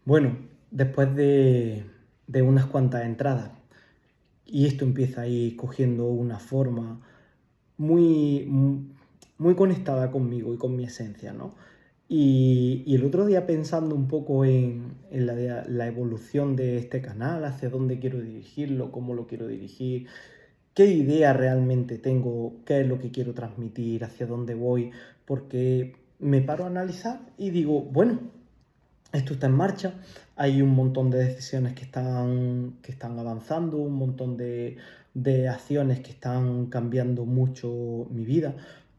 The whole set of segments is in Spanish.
Bueno, después de unas cuantas entradas, y esto empieza a ir cogiendo una forma muy, muy conectada conmigo y con mi esencia, ¿no? Y el otro día pensando un poco en la evolución de este canal, hacia dónde quiero dirigirlo, cómo lo quiero dirigir, qué idea realmente tengo, qué es lo que quiero transmitir, hacia dónde voy, porque me paro a analizar y digo, bueno, esto está en marcha, hay un montón de decisiones que están avanzando, un montón de acciones que están cambiando mucho mi vida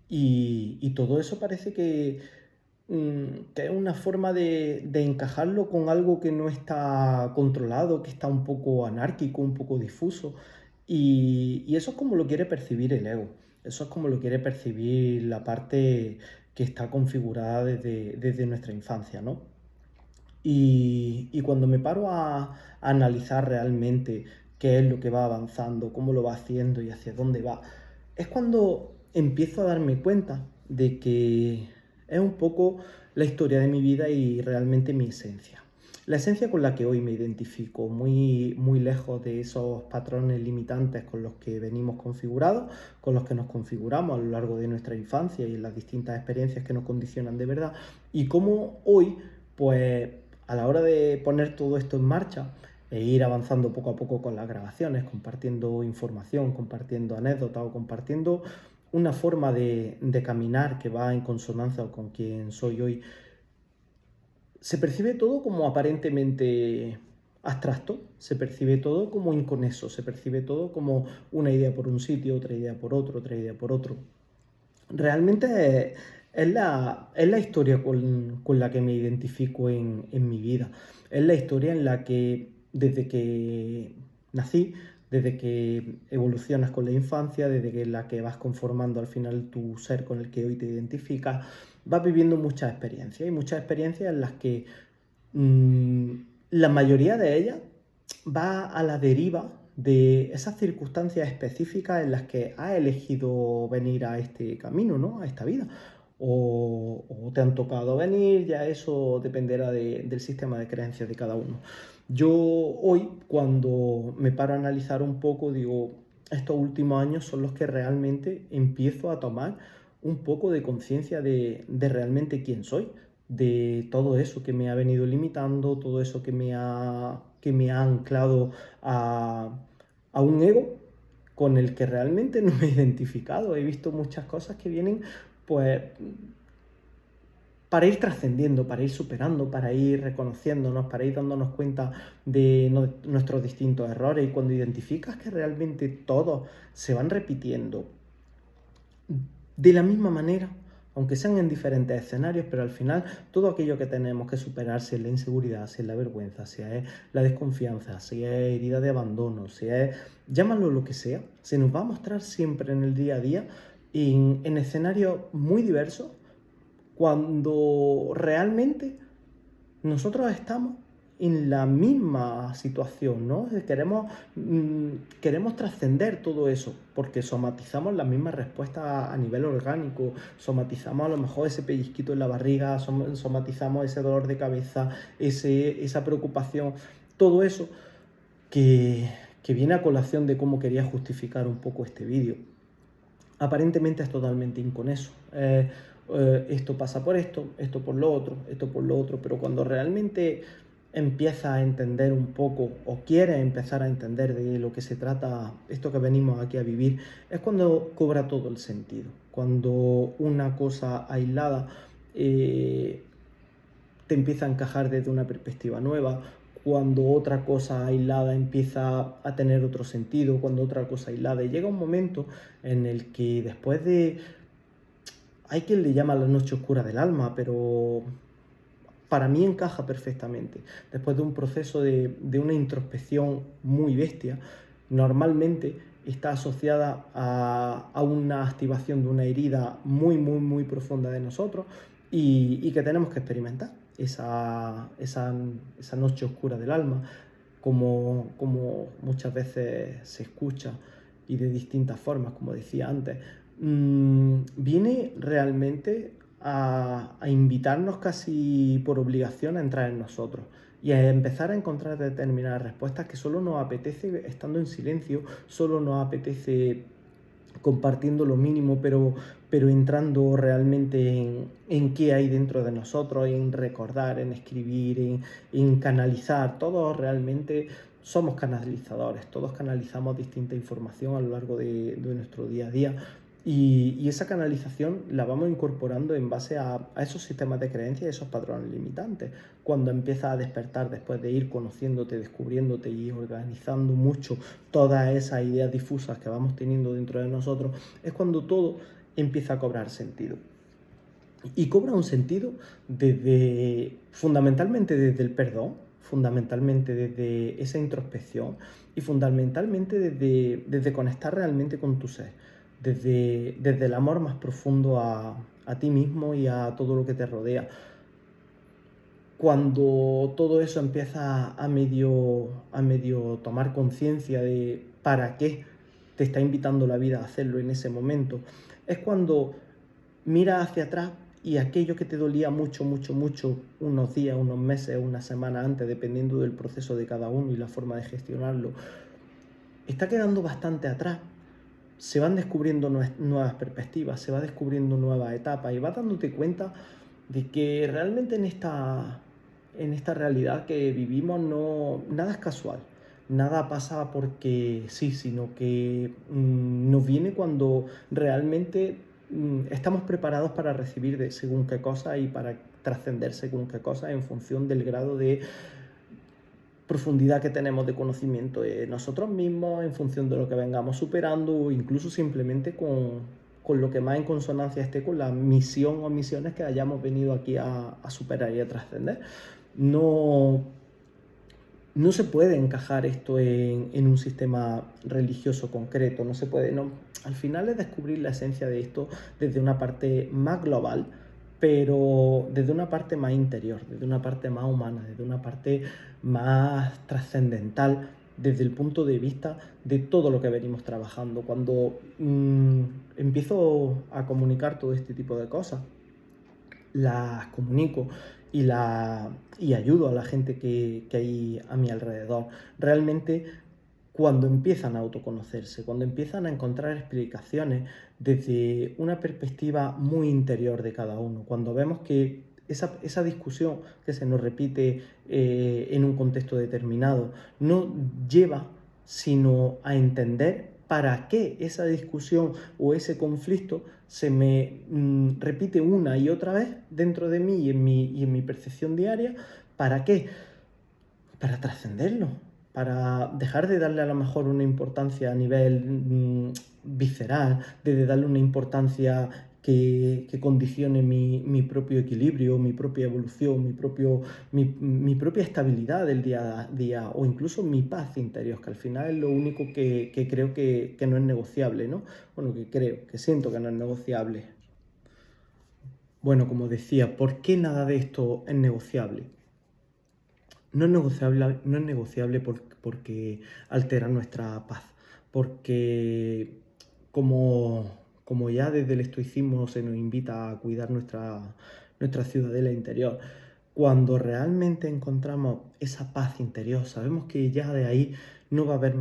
y todo eso parece que es una forma de encajarlo con algo que no está controlado, que está un poco anárquico, un poco difuso y eso es como lo quiere percibir el ego, eso es como lo quiere percibir la parte que está configurada desde nuestra infancia, ¿no? Y cuando me paro a analizar realmente qué es lo que va avanzando, cómo lo va haciendo y hacia dónde va, es cuando empiezo a darme cuenta de que es un poco la historia de mi vida y realmente mi esencia. La esencia con la que hoy me identifico, muy, muy lejos de esos patrones limitantes con los que venimos configurados, con los que nos configuramos a lo largo de nuestra infancia y en las distintas experiencias que nos condicionan de verdad, y cómo hoy, pues a la hora de poner todo esto en marcha e ir avanzando poco a poco con las grabaciones, compartiendo información, compartiendo anécdotas o compartiendo una forma de caminar que va en consonancia con quien soy hoy, se percibe todo como aparentemente abstracto, se percibe todo como inconexo, se percibe todo como una idea por un sitio, otra idea por otro, otra idea por otro. Realmente es la historia con la que me identifico en mi vida. Es la historia en la que desde que nací, desde que evolucionas con la infancia, desde que la que vas conformando al final tu ser con el que hoy te identificas, vas viviendo muchas experiencias y muchas experiencias en las que mm, la mayoría de ellas va a la deriva de esas circunstancias específicas en las que has elegido venir a este camino, ¿no? A esta vida. O te han tocado venir, ya eso dependerá del sistema de creencias de cada uno. Yo hoy, cuando me paro a analizar un poco, digo, estos últimos años son los que realmente empiezo a tomar un poco de conciencia de realmente quién soy, de todo eso que me ha venido limitando, todo eso que me ha anclado a un ego con el que realmente no me he identificado. He visto muchas cosas que vienen, pues, para ir trascendiendo, para ir superando, para ir reconociéndonos, para ir dándonos cuenta de nuestros distintos errores. Y cuando identificas que realmente todos se van repitiendo de la misma manera, aunque sean en diferentes escenarios, pero al final todo aquello que tenemos que superar, si es la inseguridad, si es la vergüenza, si es la desconfianza, si es herida de abandono, si es, llámalo lo que sea, se nos va a mostrar siempre en el día a día en escenarios muy diversos, cuando realmente nosotros estamos en la misma situación, ¿no? Queremos trascender todo eso, porque somatizamos las mismas respuestas a nivel orgánico, somatizamos a lo mejor ese pellizquito en la barriga, somatizamos ese dolor de cabeza, esa preocupación, todo eso que, que viene a colación de cómo quería justificar un poco este vídeo. Aparentemente es totalmente inconexo. Esto pasa por esto por lo otro, esto por lo otro, pero cuando realmente empiezas a entender un poco o quieres empezar a entender de lo que se trata esto que venimos aquí a vivir, es cuando cobra todo el sentido, cuando una cosa aislada eh, te empieza a encajar desde una perspectiva nueva, cuando otra cosa aislada empieza a tener otro sentido, cuando otra cosa aislada. Y llega un momento en el que después de... Hay quien le llama la noche oscura del alma, pero para mí encaja perfectamente. Después de un proceso de una introspección muy bestia, normalmente está asociada a una activación de una herida muy, muy, muy profunda de nosotros y que tenemos que experimentar esa noche oscura del alma, como muchas veces se escucha y de distintas formas, como decía antes, viene realmente a invitarnos casi por obligación a entrar en nosotros y a empezar a encontrar determinadas respuestas que solo nos apetece estando en silencio, solo nos apetece compartiendo lo mínimo, pero entrando realmente en qué hay dentro de nosotros, en recordar, en escribir, en canalizar. Todos realmente somos canalizadores, todos canalizamos distinta información a lo largo de nuestro día a día. Y esa canalización la vamos incorporando en base a esos sistemas de creencias y esos patrones limitantes. Cuando empiezas a despertar después de ir conociéndote, descubriéndote y organizando mucho todas esas ideas difusas que vamos teniendo dentro de nosotros, es cuando todo empieza a cobrar sentido. Y cobra un sentido fundamentalmente desde el perdón, fundamentalmente desde esa introspección y fundamentalmente desde conectar realmente con tu ser, desde el amor más profundo a ti mismo y a todo lo que te rodea. Cuando todo eso empieza a medio tomar conciencia de para qué te está invitando la vida a hacerlo en ese momento, es cuando miras hacia atrás y aquello que te dolía mucho, mucho, mucho, unos días, unos meses, una semana antes, dependiendo del proceso de cada uno y la forma de gestionarlo, está quedando bastante atrás. Se van descubriendo nuevas perspectivas, se va descubriendo nuevas etapas y vas dándote cuenta de que realmente en esta realidad que vivimos nada es casual, nada pasa porque sí, sino que nos viene cuando realmente estamos preparados para recibir según qué cosa y para trascender según qué cosa en función del grado de profundidad que tenemos de conocimiento de nosotros mismos, en función de lo que vengamos superando o incluso simplemente con lo que más en consonancia esté con la misión o misiones que hayamos venido aquí a superar y a trascender. No se puede encajar esto en un sistema religioso concreto, no se puede, no. Al final es descubrir la esencia de esto desde una parte más global, pero desde una parte más interior, desde una parte más humana, desde una parte más trascendental, desde el punto de vista de todo lo que venimos trabajando. Cuando empiezo a comunicar todo este tipo de cosas, las comunico y ayudo a la gente que hay a mi alrededor. Realmente, cuando empiezan a autoconocerse, cuando empiezan a encontrar explicaciones desde una perspectiva muy interior de cada uno, cuando vemos que esa discusión que se nos repite en un contexto determinado no lleva sino a entender para qué esa discusión o ese conflicto se me repite una y otra vez dentro de mí y en mi percepción diaria. ¿Para qué? Para trascenderlo, para dejar de darle a lo mejor una importancia a nivel visceral, de darle una importancia que condicione mi propio equilibrio, mi propia evolución, mi propia estabilidad del día a día o incluso mi paz interior, que al final es lo único que creo que no es negociable, ¿no? Bueno, que siento que no es negociable. Bueno, como decía, ¿por qué nada de esto es negociable? No es negociable porque altera nuestra paz, porque como ya desde el estoicismo se nos invita a cuidar nuestra ciudadela interior, cuando realmente encontramos esa paz interior, sabemos que ya de ahí no va a haber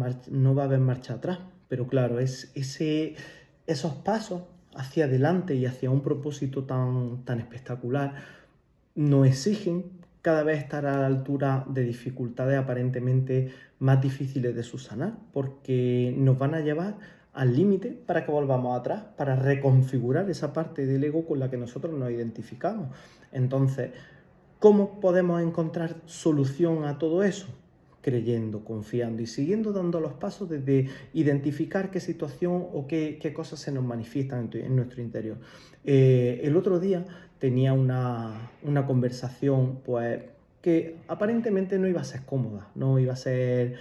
marcha atrás, pero claro, esos pasos hacia adelante y hacia un propósito tan espectacular nos exigen cada vez estar a la altura de dificultades aparentemente más difíciles de subsanar, porque nos van a llevar al límite para que volvamos atrás, para reconfigurar esa parte del ego con la que nosotros nos identificamos. Entonces, ¿cómo podemos encontrar solución a todo eso? Creyendo, confiando y siguiendo dando los pasos desde identificar qué situación o qué cosas se nos manifiestan en nuestro interior. El otro día tenía una conversación pues, que aparentemente no iba a ser cómoda, no iba a ser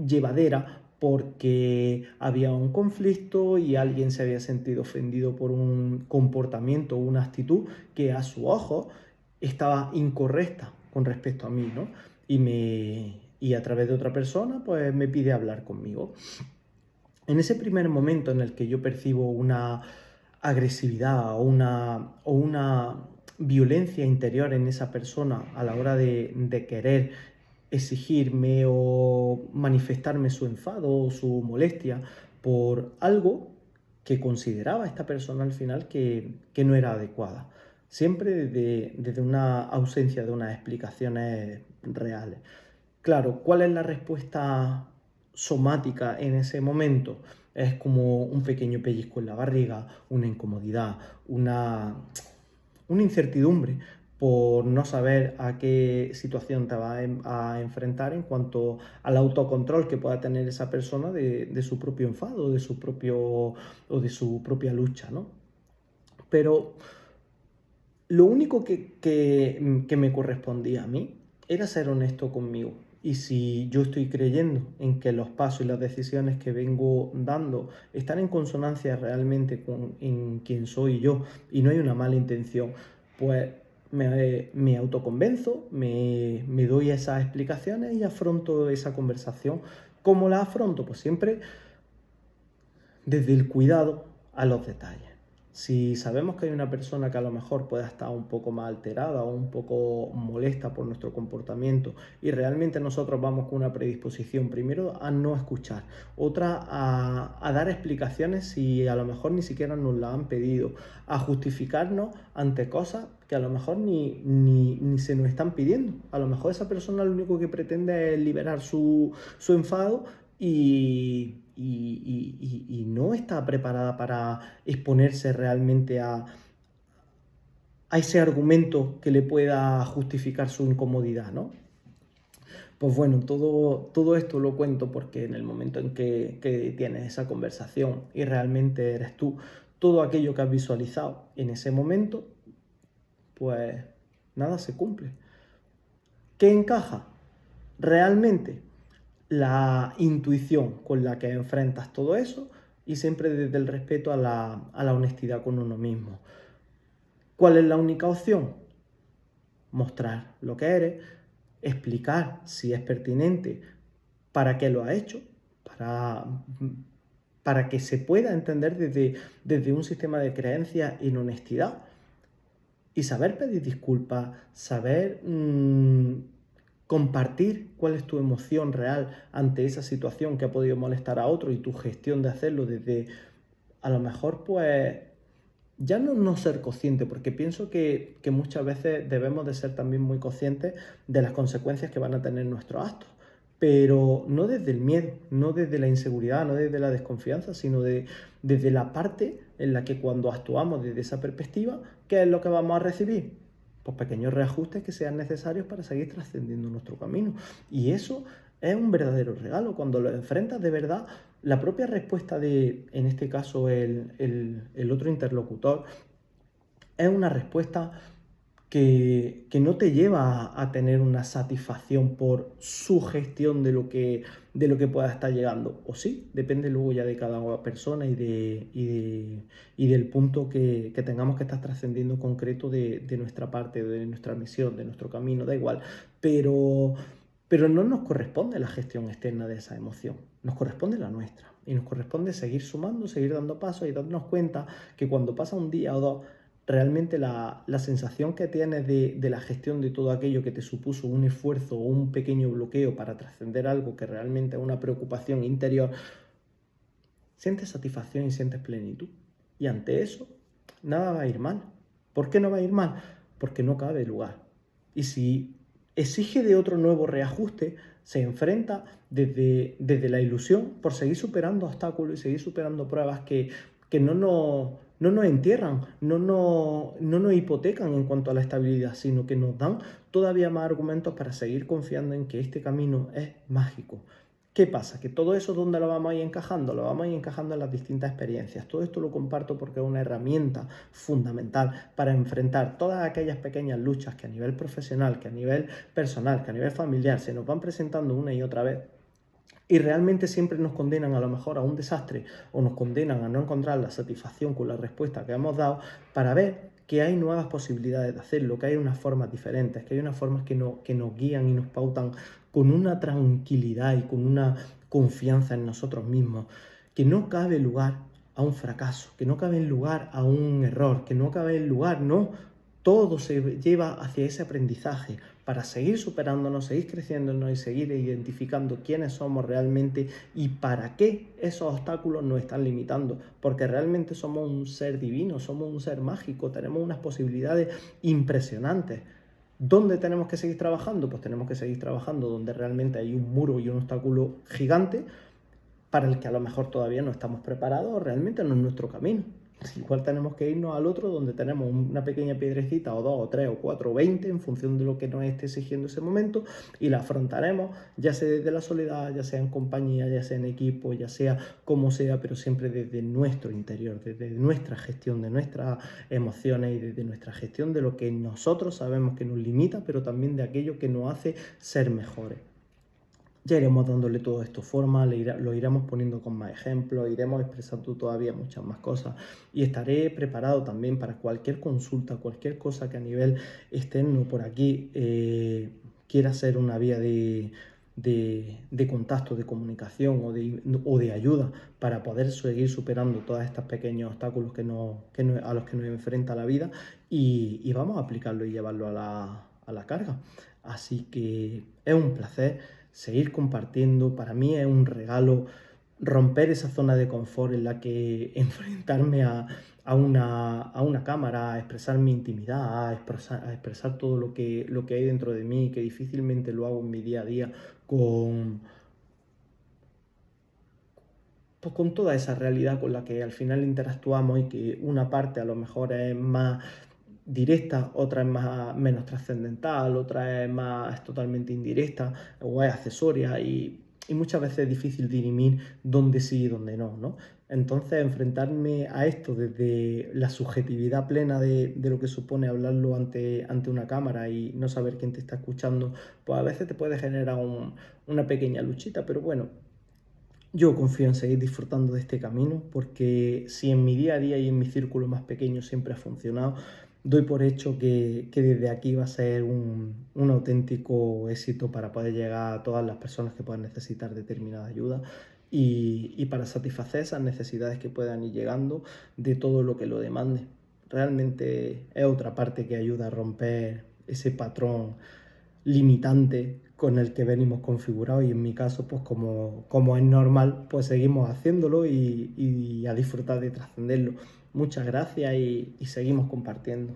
llevadera, porque había un conflicto y alguien se había sentido ofendido por un comportamiento o una actitud que a su ojo estaba incorrecta con respecto a mí, ¿no? Y a través de otra persona, pues me pide hablar conmigo. En ese primer momento en el que yo percibo una agresividad o una violencia interior en esa persona a la hora de querer exigirme o manifestarme su enfado o su molestia por algo que consideraba esta persona al final que no era adecuada. Siempre desde una ausencia de unas explicaciones reales. Claro, ¿cuál es la respuesta somática en ese momento? Es como un pequeño pellizco en la barriga, una incomodidad, una incertidumbre por no saber a qué situación te va a enfrentar en cuanto al autocontrol que pueda tener esa persona de su propio enfado, o de su propia lucha, ¿no? Pero lo único que me correspondía a mí era ser honesto conmigo. Y si yo estoy creyendo en que los pasos y las decisiones que vengo dando están en consonancia realmente en quién soy yo y no hay una mala intención, pues me autoconvenzo, me doy esas explicaciones y afronto esa conversación. ¿Cómo la afronto? Pues siempre desde el cuidado a los detalles. Si sabemos que hay una persona que a lo mejor pueda estar un poco más alterada o un poco molesta por nuestro comportamiento y realmente nosotros vamos con una predisposición, primero a no escuchar, otra a dar explicaciones si a lo mejor ni siquiera nos la han pedido, a justificarnos ante cosas que a lo mejor ni se nos están pidiendo. A lo mejor esa persona lo único que pretende es liberar su enfado y no está preparada para exponerse realmente a ese argumento que le pueda justificar su incomodidad, ¿no? Pues bueno, todo esto lo cuento porque en el momento en que tienes esa conversación y realmente eres tú, todo aquello que has visualizado en ese momento, pues nada se cumple. ¿Qué encaja? Realmente la intuición con la que enfrentas todo eso y siempre desde el respeto a la honestidad con uno mismo. ¿Cuál es la única opción? Mostrar lo que eres, explicar si es pertinente para qué lo has hecho, para que se pueda entender desde un sistema de creencias en honestidad y saber pedir disculpas, saber compartir cuál es tu emoción real ante esa situación que ha podido molestar a otro y tu gestión de hacerlo desde, a lo mejor, pues, ya no ser consciente, porque pienso que muchas veces debemos de ser también muy conscientes de las consecuencias que van a tener nuestros actos, pero no desde el miedo, no desde la inseguridad, no desde la desconfianza, sino desde la parte en la que cuando actuamos desde esa perspectiva, ¿qué es lo que vamos a recibir? Pues pequeños reajustes que sean necesarios para seguir trascendiendo nuestro camino. Y eso es un verdadero regalo. Cuando lo enfrentas de verdad, la propia respuesta de, en este caso, el otro interlocutor, es una respuesta que no te lleva a tener una satisfacción por su gestión de lo que pueda estar llegando. O sí, depende luego ya de cada persona y del punto que tengamos que estar trascendiendo concreto de nuestra parte, de nuestra misión, de nuestro camino, da igual. Pero no nos corresponde la gestión externa de esa emoción, nos corresponde la nuestra. Y nos corresponde seguir sumando, seguir dando pasos y darnos cuenta que cuando pasa un día o dos, realmente la sensación que tienes de la gestión de todo aquello que te supuso un esfuerzo o un pequeño bloqueo para trascender algo que realmente es una preocupación interior, sientes satisfacción y sientes plenitud. Y ante eso, nada va a ir mal. ¿Por qué no va a ir mal? Porque no cabe lugar. Y si exige de otro nuevo reajuste, se enfrenta desde la ilusión por seguir superando obstáculos y seguir superando pruebas que no nos entierran, no nos hipotecan en cuanto a la estabilidad, sino que nos dan todavía más argumentos para seguir confiando en que este camino es mágico. ¿Qué pasa? Que todo eso, ¿dónde lo vamos a ir encajando? Lo vamos a ir encajando en las distintas experiencias. Todo esto lo comparto porque es una herramienta fundamental para enfrentar todas aquellas pequeñas luchas que a nivel profesional, que a nivel personal, que a nivel familiar se nos van presentando una y otra vez y realmente siempre nos condenan a lo mejor a un desastre o nos condenan a no encontrar la satisfacción con la respuesta que hemos dado, para ver que hay nuevas posibilidades de hacerlo, que hay unas formas diferentes, que hay unas formas que nos guían y nos pautan con una tranquilidad y con una confianza en nosotros mismos, que no cabe lugar a un fracaso, que no caben lugar a un error, que no caben lugar, no. Todo se lleva hacia ese aprendizaje para seguir superándonos, seguir creciéndonos y seguir identificando quiénes somos realmente y para qué esos obstáculos nos están limitando. Porque realmente somos un ser divino, somos un ser mágico, tenemos unas posibilidades impresionantes. ¿Dónde tenemos que seguir trabajando? Pues tenemos que seguir trabajando donde realmente hay un muro y un obstáculo gigante para el que a lo mejor todavía no estamos preparados o realmente no es nuestro camino. Igual tenemos que irnos al otro donde tenemos una pequeña piedrecita o dos o tres o cuatro o 20 en función de lo que nos esté exigiendo ese momento y la afrontaremos ya sea desde la soledad, ya sea en compañía, ya sea en equipo, ya sea como sea, pero siempre desde nuestro interior, desde nuestra gestión de nuestras emociones y desde nuestra gestión de lo que nosotros sabemos que nos limita, pero también de aquello que nos hace ser mejores. Ya iremos dándole todo esto forma, lo iremos poniendo con más ejemplos, iremos expresando todavía muchas más cosas y estaré preparado también para cualquier consulta, cualquier cosa que a nivel externo por aquí quiera ser una vía de contacto, de comunicación o de ayuda para poder seguir superando todos estos pequeños obstáculos a los que nos enfrenta la vida y vamos a aplicarlo y llevarlo a la carga. Así que es un placer seguir compartiendo. Para mí es un regalo romper esa zona de confort en la que enfrentarme a una cámara, a expresar mi intimidad, a expresar todo lo que hay dentro de mí, que difícilmente lo hago en mi día a día pues con toda esa realidad con la que al final interactuamos y que una parte a lo mejor es más directa, otra es menos trascendental, otra es totalmente indirecta o es accesoria y muchas veces es difícil dirimir dónde sí y dónde no, ¿no? Entonces enfrentarme a esto desde la subjetividad plena de lo que supone hablarlo ante una cámara y no saber quién te está escuchando, pues a veces te puede generar una pequeña luchita, pero bueno, yo confío en seguir disfrutando de este camino porque si en mi día a día y en mi círculo más pequeño siempre ha funcionado, doy por hecho que desde aquí va a ser un auténtico éxito para poder llegar a todas las personas que puedan necesitar determinada ayuda y para satisfacer esas necesidades que puedan ir llegando de todo lo que lo demande. Realmente es otra parte que ayuda a romper ese patrón limitante con el que venimos configurados y en mi caso, pues como es normal, pues seguimos haciéndolo y a disfrutar de trascenderlo. Muchas gracias y seguimos compartiendo.